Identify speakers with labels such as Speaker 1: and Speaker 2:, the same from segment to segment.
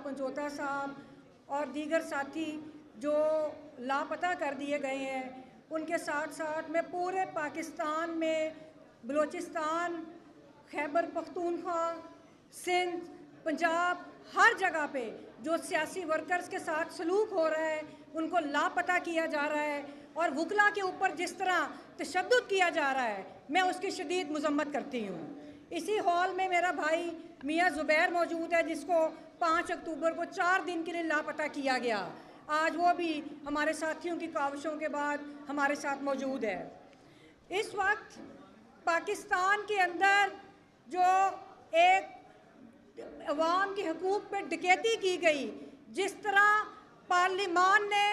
Speaker 1: पंचोता साहब और दीगर साथी जो लापता कर दिए गए हैं, उनके साथ साथ मैं पूरे पाकिस्तान में बलूचिस्तान, खैबर पख्तूनख्वा, सिंध, पंजाब, हर जगह पे जो सियासी वर्कर्स के साथ सलूक हो रहा है उनको लापता किया जा रहा है और वकला के ऊपर जिस तरह तशद्दुद किया जा रहा है, मैं उसकी शदीद मजम्मत करती हूँ। इसी हॉल में मेरा भाई मियाँ ज़ुबैर मौजूद है, जिसको 5 अक्टूबर को 4 दिन के लिए लापता किया गया। आज वो भी हमारे साथियों की काविशों के बाद हमारे साथ मौजूद है। इस वक्त पाकिस्तान के अंदर जो एक अवाम के हकूक़ पे डकैती की गई, जिस तरह पार्लिमान ने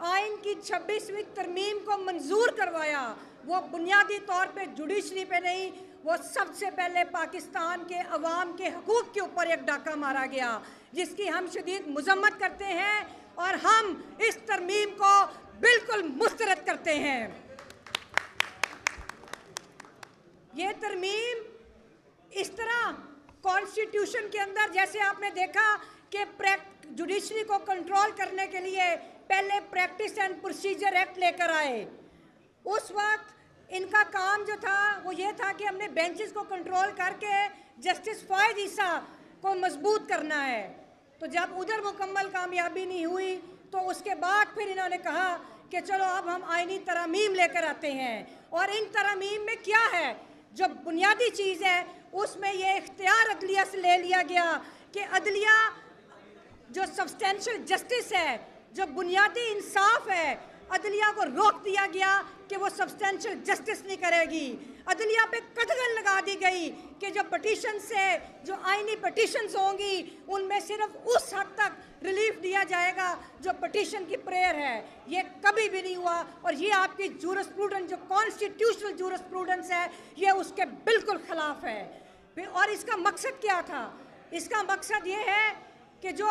Speaker 1: आइन की 26वीं तरमीम को मंजूर करवाया, वो बुनियादी तौर पे जुडिशरी पे नहीं, वो सबसे पहले पाकिस्तान के अवाम के हकूक़ के ऊपर एक डाका मारा गया, जिसकी हम शदीद मजम्मत करते हैं और हम इस तरमीम को बिल्कुल मुस्तरद करते हैं। ये तरमीम इस तरह कॉन्स्टिट्यूशन के अंदर, जैसे आपने देखा कि जुडिशरी को कंट्रोल करने के लिए पहले प्रैक्टिस एंड प्रोसीजर एक्ट लेकर आए, उस वक्त इनका काम जो था वो ये था कि हमने बेंचेस को कंट्रोल करके जस्टिस फ़ायद ईसा को मजबूत करना है। तो जब उधर मुकम्मल कामयाबी नहीं हुई तो उसके बाद फिर इन्होंने कहा कि चलो अब हम आइनी तरमीम लेकर आते हैं। और इन तरमीम में क्या है, जो बुनियादी चीज़ है उसमें ये इख्तियार अदलिया से ले लिया गया कि अदलिया जो सब्सटेंशियल जस्टिस है, जो बुनियादी इंसाफ है, अदलिया को रोक दिया गया कि वो सब्सटेंशियल जस्टिस नहीं करेगी। अदलिया पे कदगन लगा दी गई कि जो पटिशन से जो आइनी पटिशन्स होंगी उनमें सिर्फ उस हद तक रिलीफ दिया जाएगा जो पटिशन की प्रेयर है। ये कभी भी नहीं हुआ और ये आपकी जूरिस्प्रूडेंस, जो कॉन्स्टिट्यूशनल जूरिस्प्रूडेंस है, ये उसके बिल्कुल ख़िलाफ़ है। और इसका मकसद क्या था? इसका मकसद ये है कि जो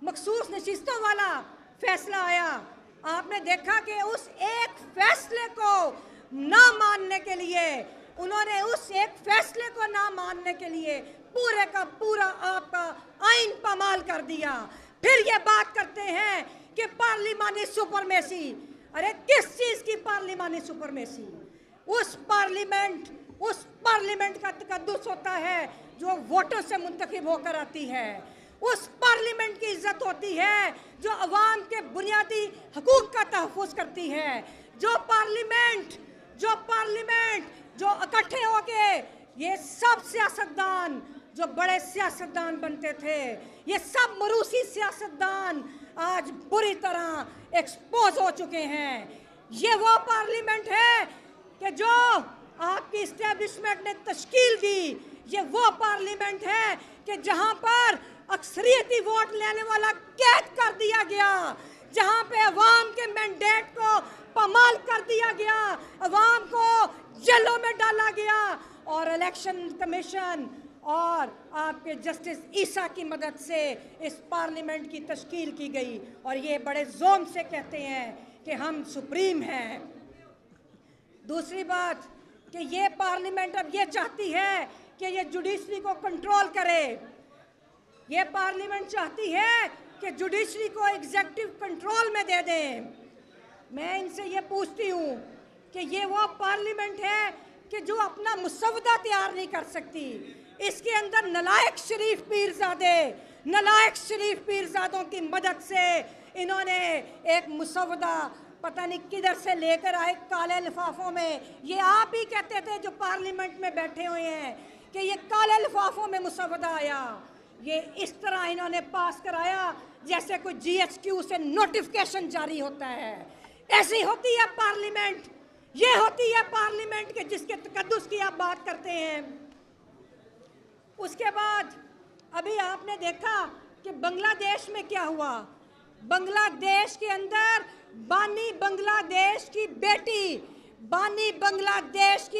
Speaker 1: मखसूस नशिस्तों वाला फैसला आया, आपने देखा कि उस एक फैसले को ना मानने के लिए, उन्होंने उस एक फैसले को ना मानने के लिए पूरे का पूरा आपका आइन पामाल कर दिया। फिर ये बात करते हैं कि पार्लिमानी सुपरमेसी। अरे किस चीज़ की पार्लिमानी सुपरमेसी? उस पार्लिमेंट का तकद्दुस होता है जो वोटों से मुंतखब होकर आती है। उस पार्लिमेंट की इज्जत होती है जो अवाम के बुनियादी हकूक़ का तहफ़्फ़ुज़ करती है। जो पार्लिमेंट जो इकट्ठे होके ये सब सियासतदान, जो बड़े सियासतदान बनते थे, ये सब मरूसी सियासतदान आज बुरी तरह एक्सपोज हो चुके हैं। ये वो पार्लिमेंट है कि जो आपकी इस्टेब्लिशमेंट ने तश्कील दी। ये वो पार्लिमेंट है कि जहाँ पर अक्सरियती वोट लेने वाला कैद कर दिया गया, जहाँ पे अवाम के मैंडेट को पामाल कर दिया गया, अवाम को जेलों में डाला गया और इलेक्शन कमीशन और आपके जस्टिस ईसा की मदद से इस पार्लिमेंट की तश्कील की गई। और ये बड़े जोम से कहते हैं कि हम सुप्रीम हैं। दूसरी बात कि ये पार्लिमेंट अब ये चाहती है कि ये जुडिशरी को कंट्रोल करे। ये पार्लिमेंट चाहती है कि जुडिशरी को एग्जेक्टिव कंट्रोल में दे दें। मैं इनसे ये पूछती हूँ कि ये वो पार्लिमेंट है कि जो अपना मुसवदा तैयार नहीं कर सकती। इसके अंदर नलायक शरीफ पीरजादों की मदद से इन्होंने एक मुसवदा पता नहीं किधर से लेकर आए काले लिफाफों में। ये आप ही कहते थे जो पार्लिमेंट में बैठे हुए हैं कि ये काले लिफाफों में मुसवदा आया। ये इस तरह इन्होंने पास कराया जैसे कोई GHQ से नोटिफिकेशन जारी होता है। ऐसी होती है पार्लिमेंट। ये होती है पार्लिमेंट के जिसके तकद्दुस की आप बात करते हैं। उसके बाद अभी आपने देखा कि बांग्लादेश में क्या हुआ। बांग्लादेश के अंदर बानी बांग्लादेश की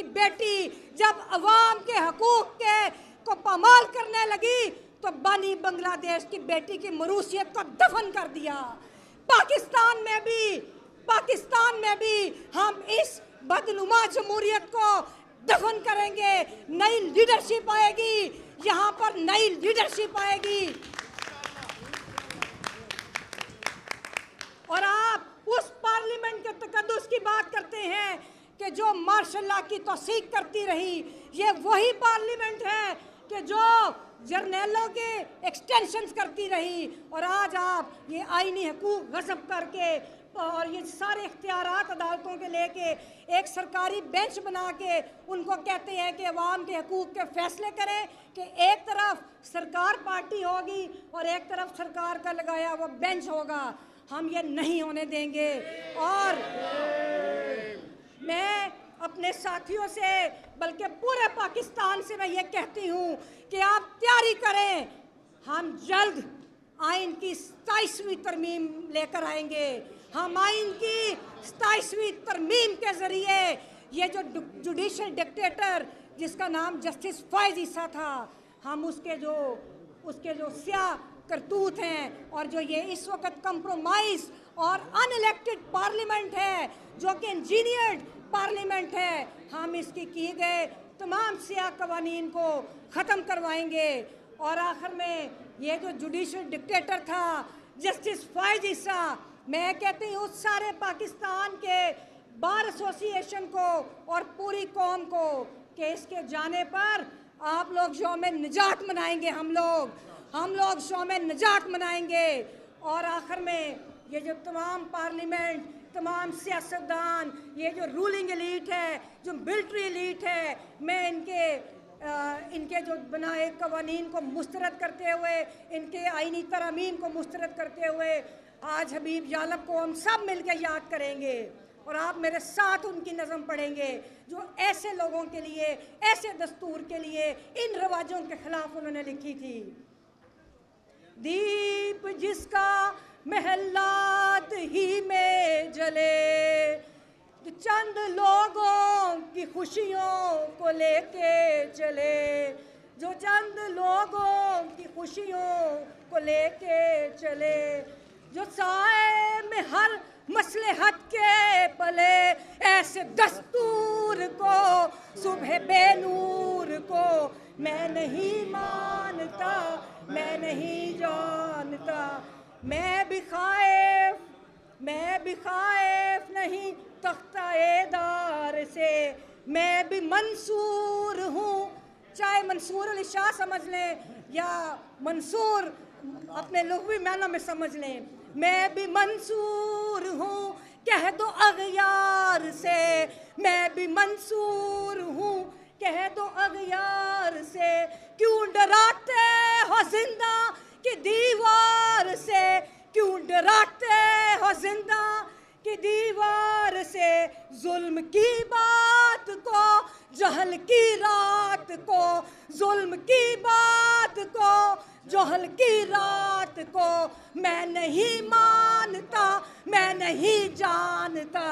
Speaker 1: बेटी जब अवाम के हकूक़ को पामाल करने लगी तो बानी बांग्लादेश की बेटी की मरूसियत को दफन कर दिया। पाकिस्तान में भी हम इस बदनुमा जमहूरियत को दफन करेंगे। नई लीडरशिप आएगी, यहाँ पर नई लीडरशिप आएगी। अल्लाह की तौसीक करती रही। ये वही पार्लियामेंट है कि जो जर्नैलों के एक्सटेंशंस करती रही, और आज आप ये आईनी हकूक गज़ब करके और ये सारे इख्तियारात अदालतों के लेके एक सरकारी बेंच बना के उनको कहते हैं कि अवाम के हकूक़ के फ़ैसले करें, कि एक तरफ सरकार पार्टी होगी और एक तरफ सरकार का लगाया वो बेंच होगा। हम ये नहीं होने देंगे। और मैं अपने साथियों से, बल्कि पूरे पाकिस्तान से मैं ये कहती हूँ कि आप तैयारी करें। हम जल्द आइन की 27वीं तरमीम लेकर आएंगे। हम आइन की 27वीं तरमीम के ज़रिए ये जो जुडिशल डिक्टेटर जिसका नाम जस्टिस फ़ायज़ ईसा था, हम उसके जो स्याह करतूत हैं और जो ये इस वक्त कंप्रोमाइज़ और अनइलेक्टेड पार्लियामेंट है, जो कि इंजीनियर्ड पार्लियामेंट है, हम इसकी किए गए तमाम स्याह कवानीन को ख़त्म करवाएंगे। और आखिर में ये जो जुडिशल डिक्टेटर था जस्टिस फ़ायज़ ईसा, मैं कहती हूँ सारे पाकिस्तान के बार एसोसिएशन को और पूरी कौम को कि इसके जाने पर आप लोग यौम निजात मनाएंगे। हम लोग यौम निजात मनाएंगे। और आखिर में ये जो तमाम पार्लियामेंट, तमाम सियासतदान, ये जो रूलिंग एलीट है, जो मिलिट्री एलीट है, मैं इनके जो बनाए कवानीन को मुस्तरद करते हुए, इनके आईनी तरामीम को मुस्तरद करते हुए आज हबीब यालब को हम सब मिलकर याद करेंगे। और आप मेरे साथ उनकी नज़म पढ़ेंगे जो ऐसे लोगों के लिए, ऐसे दस्तूर के लिए, इन रवाजों के ख़िलाफ़ उन्होंने लिखी थी। दीप जिसका महल्लात ही में जले, जो चंद लोगों की खुशियों को लेके चले, जो चंद लोगों की खुशियों को लेके चले, जो साए में हर मसलहत के पले, ऐसे दस्तूर को, सुबह बेनूर को मैं नहीं मानता, मैं नहीं जानता। मैं भी खाइफ नहीं तख्ता-ए-दार से, मैं भी मंसूर हूँ, चाहे मंसूर अली शाह समझ लें या मंसूर अपने लुग़वी माना में समझ लें। मैं भी मंसूर हूँ, कह दो अग़यार से, मैं भी मंसूर हूँ, कह दो अग़यार से। क्यों डराते हो जिंदा की दीवार से, क्यों डराते हो जिंदा की दीवार से। जुल्म की बात को, जहल की रात को, जुल्म की बात को, जहल की रात को मैं नहीं मानता, मैं नहीं जानता।